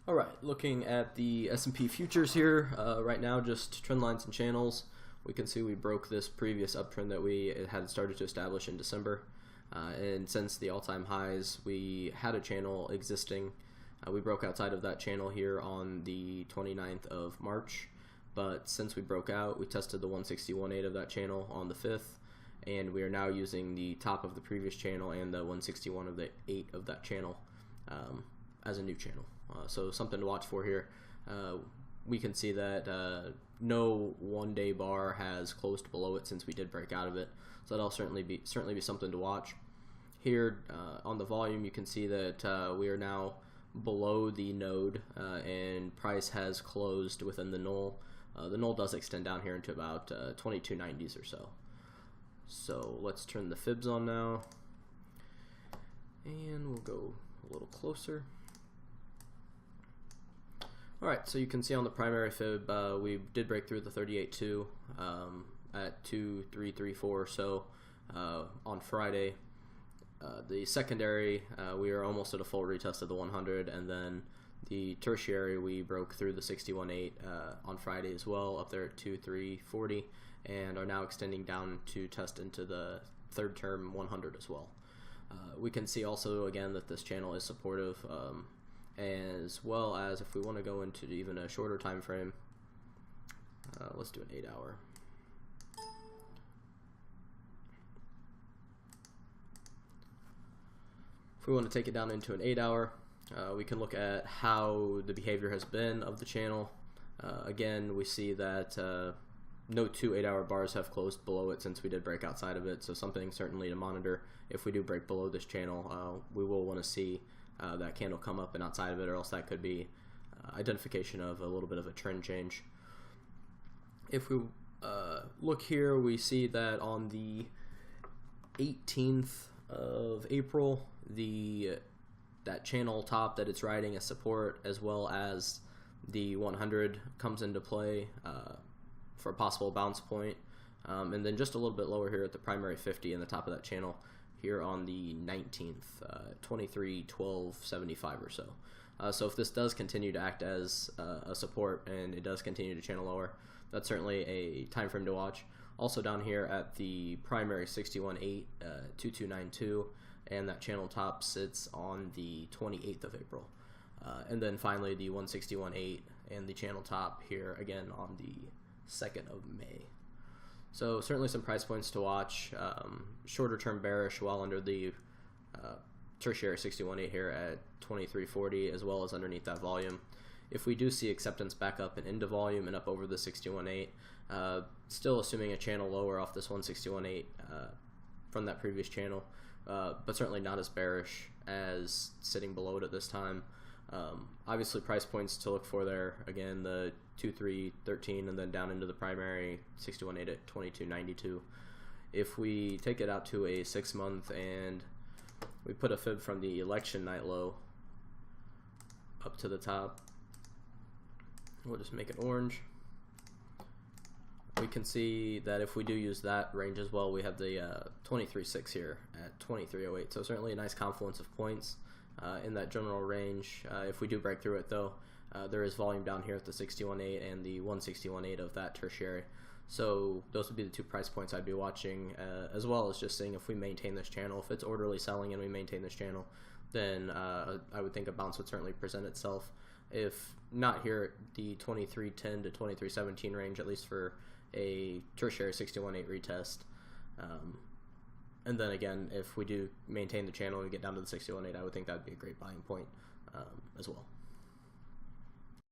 All right, looking at the S&P futures here, right now just trend lines and channels. We can see we broke this previous uptrend that we had started to establish in December. And since the all-time highs, we had a channel existing. We broke outside of that channel here on the 29th of March. But since we broke out, we tested the 161.8 of that channel on the 5th. And we are now using the top of the previous channel and the 161 of the 8 of that channel as a new channel. So something to watch for here. We can see that no one-day bar has closed below it since we did break out of it. So that'll certainly be something to watch. Here on the volume, you can see that we are now below the node, and price has closed within the null. The null does extend down here into about 2290s or so. So let's turn the fibs on now, and we'll go a little closer. Alright, so you can see on the primary fib, we did break through the 38.2 at 2334 or so on Friday. The secondary, we are almost at a full retest of the 100, and then the tertiary, we broke through the 61.8 on Friday as well, up there at 2340, and are now extending down to test into the third term 100 as well. We can see also again that this channel is supportive, as well as if we want to go into even a shorter time frame, let's do an 8 hour. If we want to take it down into an 8 hour, we can look at how the behavior has been of the channel. Again, we see that no 2 8-hour bars have closed below it since we did break outside of it, so something certainly to monitor. If we do break below this channel, we will want to see that candle come up and outside of it, or else that could be identification of a little bit of a trend change. If we look here, we see that on the 18th of April, that channel top that it's riding as support, as well as the 100 comes into play for a possible bounce point. And then just a little bit lower here at the primary 50 in the top of that channel here on the 19th, 2312.75 or so. So if this does continue to act as a support and it does continue to channel lower, that's certainly a time frame to watch. Also down here at the primary 61.8, 2292, and that channel top sits on the 28th of April. And then finally the 161.8 and the channel top here again on the 2nd of May. So certainly some price points to watch. Shorter term bearish well under the tertiary 61.8 here at 2340, as well as underneath that volume. If we do see acceptance back up and into volume and up over the 61.8, still assuming a channel lower off this 161.8 from that previous channel, but certainly not as bearish as sitting below it at this time. Obviously price points to look for there, again the 2313 and then down into the primary 61.8 at 2292. If we take it out to a 6 month and we put a fib from the election night low up to the top, we'll just make it orange. We can see that if we do use that range as well, we have the 23.6 here at 23.08. So certainly a nice confluence of points in that general range. If we do break through it though, there is volume down here at the 61.8 and the 161.8 of that tertiary. So those would be the two price points I'd be watching, as well as just seeing if we maintain this channel. If it's orderly selling and we maintain this channel, then I would think a bounce would certainly present itself. If not here at the 2310 to 2317 range, at least for a tertiary 61.8 retest. And then again, if we do maintain the channel and get down to the 61.8, I would think that would be a great buying point as well.